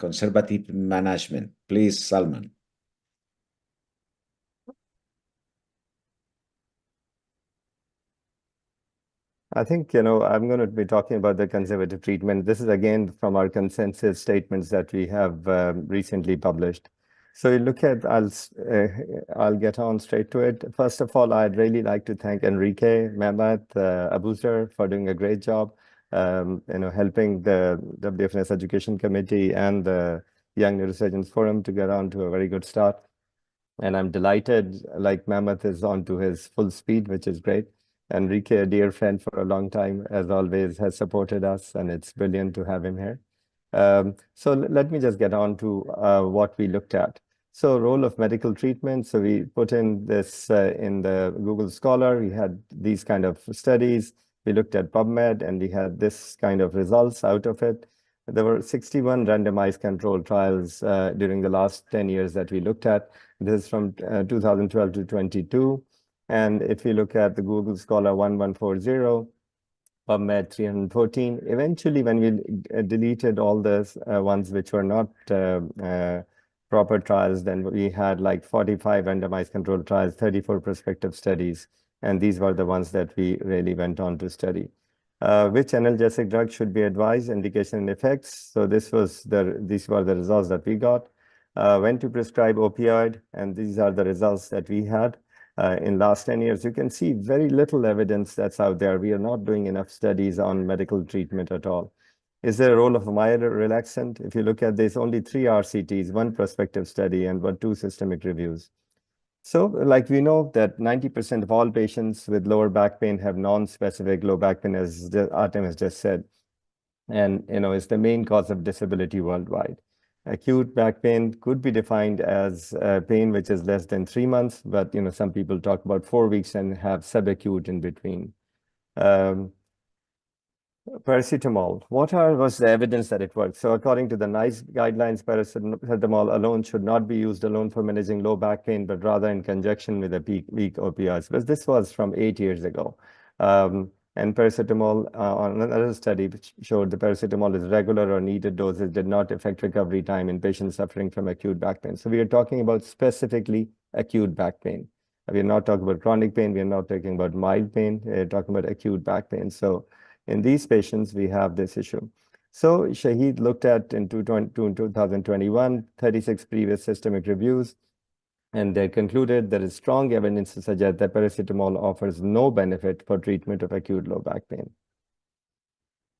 conservative management. Please, Salman. I think, I'm going to be talking about the conservative treatment. This is again from our consensus statements that we have recently published. So you look at, I'll get on straight to it. First of all, I'd really like to thank Enrique, Mehmet, Abuzer for doing a great job, helping the WFNS Education Committee and the Young Neurosurgeons Forum to get on to a very good start. And I'm delighted, like Mehmet is on to his full speed, which is great. Enrique, a dear friend for a long time, as always, has supported us, and it's brilliant to have him here. So let me just get on to what we looked at. So role of medical treatment. So we put in this in the Google Scholar. We had these kind of studies. We looked at PubMed, and we had this kind of results out of it. There were 61 randomized controlled trials during the last 10 years that we looked at. This is from 2012 to 22. And if you look at the Google Scholar 1140, PubMed 314, eventually when we deleted all the ones which were not proper trials, then we had like 45 randomized controlled trials, 34 prospective studies. And these were the ones that we really went on to study. Which analgesic drug should be advised, indication and effects. So these were the results that we got. When to prescribe opioid, and these are the results that we had. In last 10 years, you can see very little evidence that's out there. We are not doing enough studies on medical treatment at all. Is there a role of a mild relaxant? If you look at this, only 3 RCTs, 1 prospective study, and 2 systemic reviews. So, like we know that 90% of all patients with lower back pain have non-specific low back pain, as Artem has just said. And, it's the main cause of disability worldwide. Acute back pain could be defined as pain which is less than 3 months, but some people talk about 4 weeks and have subacute in between. Paracetamol. What was the evidence that it works? So according to the NICE guidelines, paracetamol alone should not be used alone for managing low back pain, but rather in conjunction with a weak opioids. But this was from 8 years ago. And paracetamol, on another study, which showed the paracetamol is regular or needed doses did not affect recovery time in patients suffering from acute back pain. So we are talking about specifically acute back pain. We are not talking about chronic pain. We are not talking about mild pain. We are talking about acute back pain. So in these patients, we have this issue. So Shahid looked at in 2021, 36 previous systemic reviews, and they concluded there is strong evidence to suggest that paracetamol offers no benefit for treatment of acute low back pain.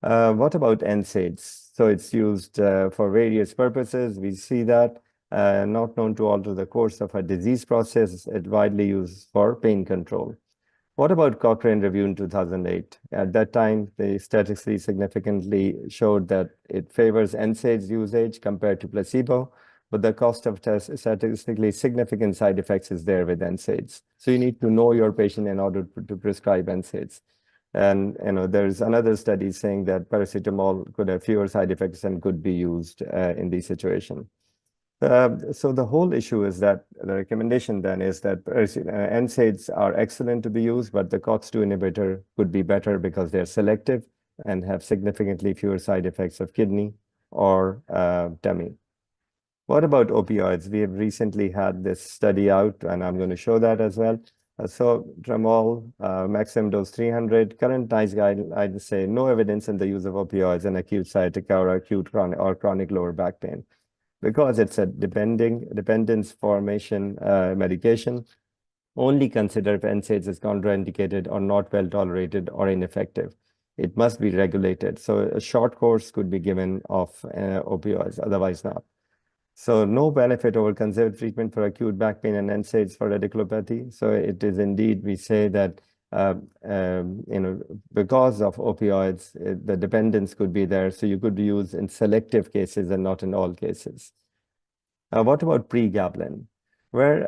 What about NSAIDs? So it's used for various purposes. We see that not known to alter the course of a disease process. It's widely used for pain control. What about Cochrane review in 2008? At that time, they statistically significantly showed that it favors NSAIDs usage compared to placebo, but the cost of statistically significant side effects is there with NSAIDs. So you need to know your patient in order to prescribe NSAIDs. And there's another study saying that paracetamol could have fewer side effects and could be used in these situations. So the whole issue is that the recommendation then is that NSAIDs are excellent to be used, but the COX-2 inhibitor could be better because they're selective and have significantly fewer side effects of kidney or tummy. What about opioids? We have recently had this study out, and I'm going to show that as well. So Tramol, maximum dose 300. Current NICE guidelines say no evidence in the use of opioids in acute sciatica or acute chronic lower back pain, because it's a dependence formation medication. Only consider if NSAIDs is contraindicated or not well tolerated or ineffective. It must be regulated. So a short course could be given of opioids, otherwise not. So no benefit over conservative treatment for acute back pain and NSAIDs for radiculopathy. So it is indeed, we say that because of opioids, the dependence could be there. So you could use in selective cases and not in all cases. What about pregabalin? Where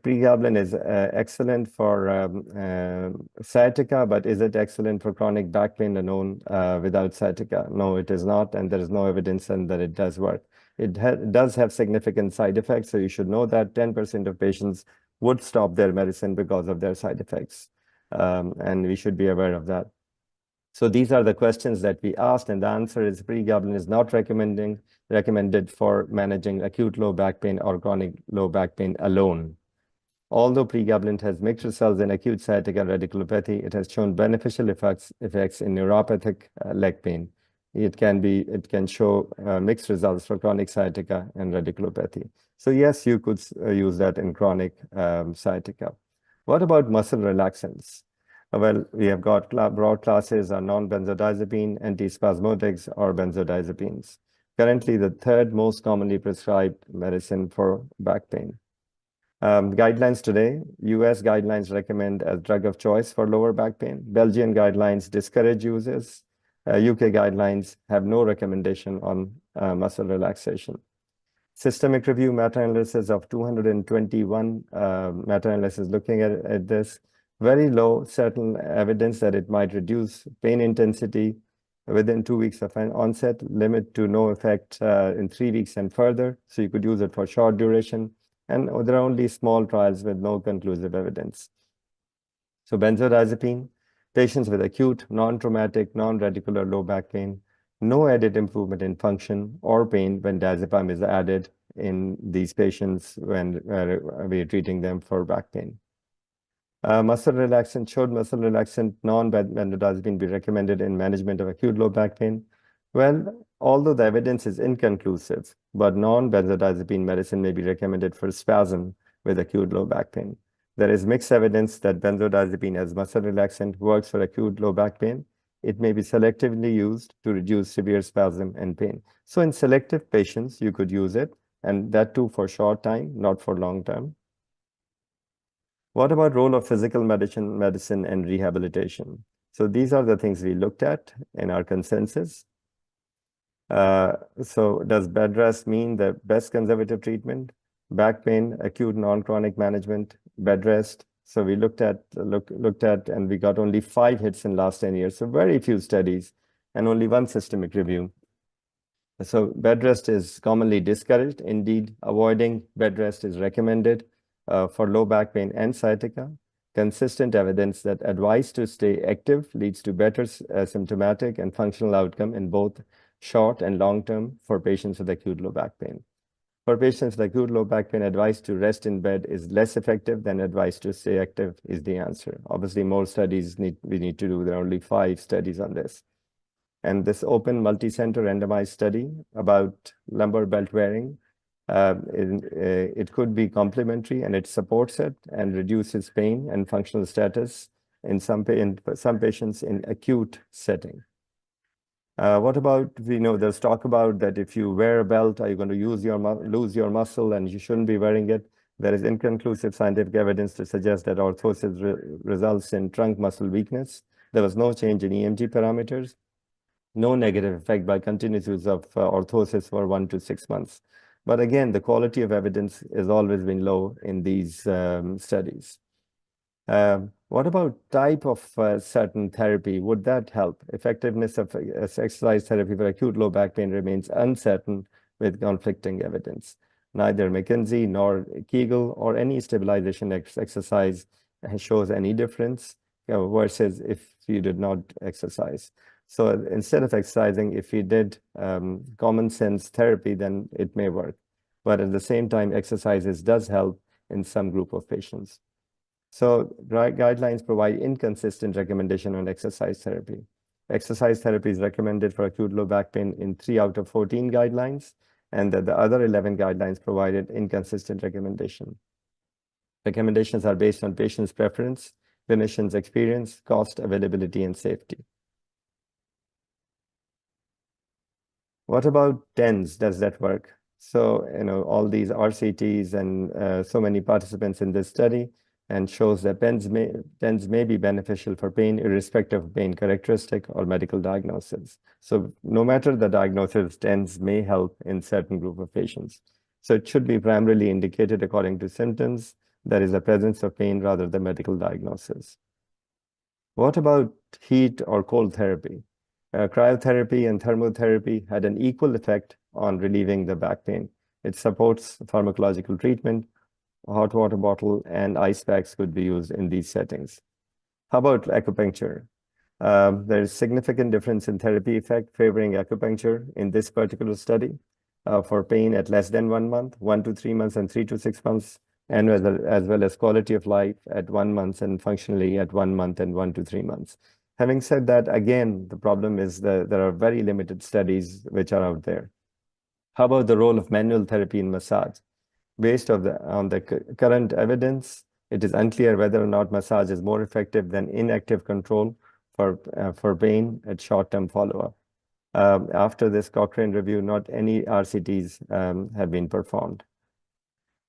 pregabalin is excellent for sciatica, but is it excellent for chronic back pain alone without sciatica? No, it is not, and there is no evidence that it does work. It does have significant side effects, so you should know that 10% of patients would stop their medicine because of their side effects, and we should be aware of that. So these are the questions that we asked, and the answer is pregabalin is not recommended for managing acute low back pain or chronic low back pain alone. Although pregabalin has mixed results in acute sciatica and radiculopathy, it has shown beneficial effects in neuropathic leg pain. It can show mixed results for chronic sciatica and radiculopathy. So yes, you could use that in chronic sciatica. What about muscle relaxants? Well, we have got broad classes are non-benzodiazepine, antispasmodics, or benzodiazepines. Currently, the third most commonly prescribed medicine for back pain. Guidelines today, US guidelines recommend as drug of choice for lower back pain. Belgian guidelines discourage uses. UK guidelines have no recommendation on muscle relaxation. Systemic review meta-analysis of 221 meta-analysis looking at this. Very low certain evidence that it might reduce pain intensity within 2 weeks of an onset, limit to no effect in 3 weeks and further. So you could use it for short duration. And there are only small trials with no conclusive evidence. So benzodiazepine, patients with acute, non-traumatic, non-radicular low back pain, no added improvement in function or pain when diazepam is added in these patients when we are treating them for back pain. Muscle relaxant, showed muscle relaxant, non-benzodiazepine be recommended in management of acute low back pain. Well, although the evidence is inconclusive, but non-benzodiazepine medicine may be recommended for spasm with acute low back pain. There is mixed evidence that benzodiazepine as muscle relaxant works for acute low back pain. It may be selectively used to reduce severe spasm and pain. So in selective patients, you could use it, and that too for short time, not for long term. What about role of physical medicine and rehabilitation? So these are the things we looked at in our consensus. So does bed rest mean the best conservative treatment? Back pain, acute non-chronic management, bed rest. So we looked at, and we got only 5 hits in last 10 years. So very few studies and only 1 systemic review. So bed rest is commonly discouraged. Indeed, avoiding bed rest is recommended for low back pain and sciatica. Consistent evidence that advice to stay active leads to better symptomatic and functional outcome in both short and long term for patients with acute low back pain. For patients with acute low back pain, advice to rest in bed is less effective than advice to stay active is the answer. Obviously, more studies we need to do. There are only 5 studies on this. And this open multi-center randomized study about lumbar belt wearing, it could be complementary and it supports it and reduces pain and functional status in some patients in acute setting. What about, there's talk about that if you wear a belt, are you going to lose your muscle and you shouldn't be wearing it? There is inconclusive scientific evidence to suggest that orthosis results in trunk muscle weakness. There was no change in EMG parameters, no negative effect by continuous use of orthosis for 1 to 6 months. But again, the quality of evidence has always been low in these studies. What about type of certain therapy? Would that help? Effectiveness of exercise therapy for acute low back pain remains uncertain with conflicting evidence. Neither McKinsey nor Kegel or any stabilization exercise shows any difference versus if you did not exercise. So instead of exercising, if we did common sense therapy, then it may work. But at the same time, exercises does help in some group of patients. So guidelines provide inconsistent recommendation on exercise therapy. Exercise therapy is recommended for acute low back pain in 3 out of 14 guidelines, and the other 11 guidelines provided inconsistent recommendation. Recommendations are based on patient's preference, clinician's experience, cost, availability, and safety. What about TENS? Does that work? So, all these RCTs and so many participants in this study, and shows that TENS may be beneficial for pain irrespective of pain characteristic or medical diagnosis. So no matter the diagnosis, TENS may help in certain group of patients. So it should be primarily indicated according to symptoms. There is a presence of pain rather than medical diagnosis. What about heat or cold therapy? Cryotherapy and thermotherapy had an equal effect on relieving the back pain. It supports pharmacological treatment. A hot water bottle and ice packs could be used in these settings. How about acupuncture? There is significant difference in therapy effect favoring acupuncture in this particular study for pain at less than 1 month, 1 to 3 months, and 3 to 6 months, and as well as quality of life at 1 month and functionally at 1 month and 1 to 3 months. Having said that, again, the problem is that there are very limited studies which are out there. How about the role of manual therapy in massage? Based on the current evidence, it is unclear whether or not massage is more effective than inactive control for pain at short-term follow-up. After this Cochrane review, not any RCTs have been performed.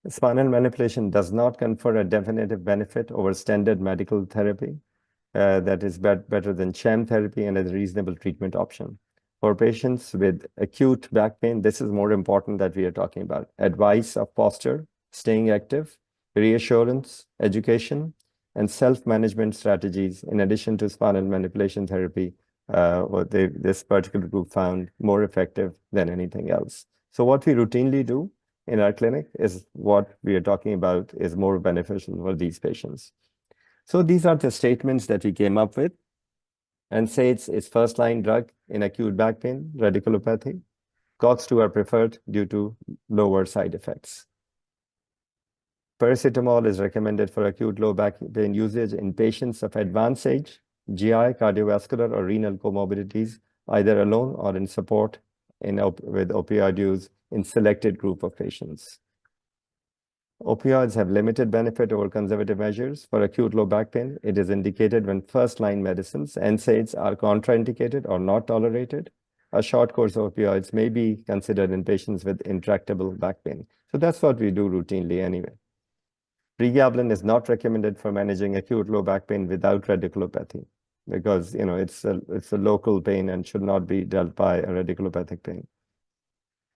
Spinal manipulation does not confer a definitive benefit over standard medical therapy that is better than sham therapy and is a reasonable treatment option. For patients with acute back pain, this is more important that we are talking about. Advice of posture, staying active, reassurance, education, and self-management strategies, in addition to spinal manipulation therapy, this particular group found more effective than anything else. So what we routinely do in our clinic is what we are talking about is more beneficial for these patients. So these are the statements that we came up with. And NSAIDs is first-line drug in acute back pain, radiculopathy. COX-2 are preferred due to lower side effects. Paracetamol is recommended for acute low back pain usage in patients of advanced age, GI, cardiovascular, or renal comorbidities, either alone or in support with opioid use in selected group of patients. Opioids have limited benefit over conservative measures for acute low back pain. It is indicated when first-line medicines, NSAIDs, are contraindicated or not tolerated. A short course of opioids may be considered in patients with intractable back pain. So that's what we do routinely anyway. Pregabalin is not recommended for managing acute low back pain without radiculopathy because it's a local pain and should not be dealt by a radiculopathic pain.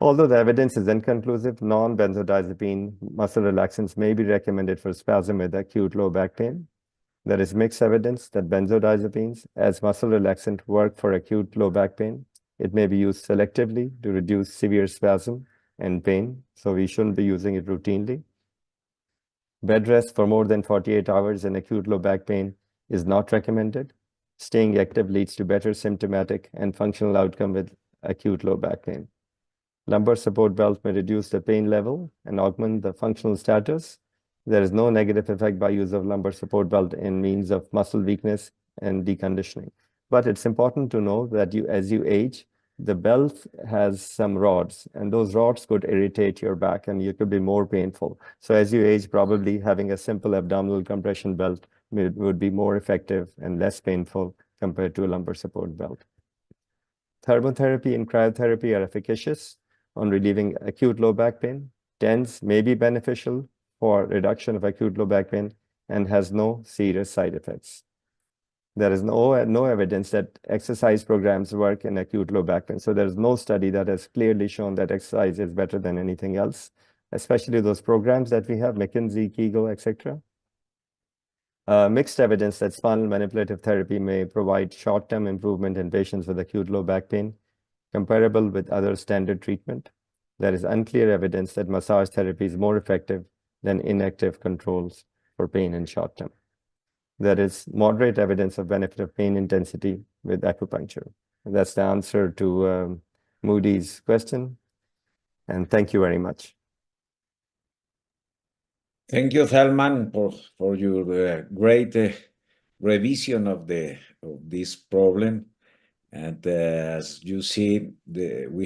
Although the evidence is inconclusive, non-benzodiazepine muscle relaxants may be recommended for spasm with acute low back pain. There is mixed evidence that benzodiazepines as muscle relaxant work for acute low back pain. It may be used selectively to reduce severe spasm and pain, so we shouldn't be using it routinely. Bed rest for more than 48 hours in acute low back pain is not recommended. Staying active leads to better symptomatic and functional outcome with acute low back pain. Lumbar support belt may reduce the pain level and augment the functional status. There is no negative effect by use of lumbar support belt in means of muscle weakness and deconditioning. But it's important to know that as you age, the belt has some rods, and those rods could irritate your back and you could be more painful. So as you age, probably having a simple abdominal compression belt would be more effective and less painful compared to a lumbar support belt. Thermotherapy and cryotherapy are efficacious on relieving acute low back pain. TENS may be beneficial for reduction of acute low back pain and has no serious side effects. There is no evidence that exercise programs work in acute low back pain. So there's no study that has clearly shown that exercise is better than anything else, especially those programs that we have, McKinsey, Kegel, etc. Mixed evidence that spinal manipulative therapy may provide short-term improvement in patients with acute low back pain, comparable with other standard treatment. There is unclear evidence that massage therapy is more effective than inactive controls for pain in short term. There is moderate evidence of benefit of pain intensity with acupuncture. And that's the answer to Moody's question. And thank you very much. Thank you, Salman, for your great revision of this problem. And as you see, we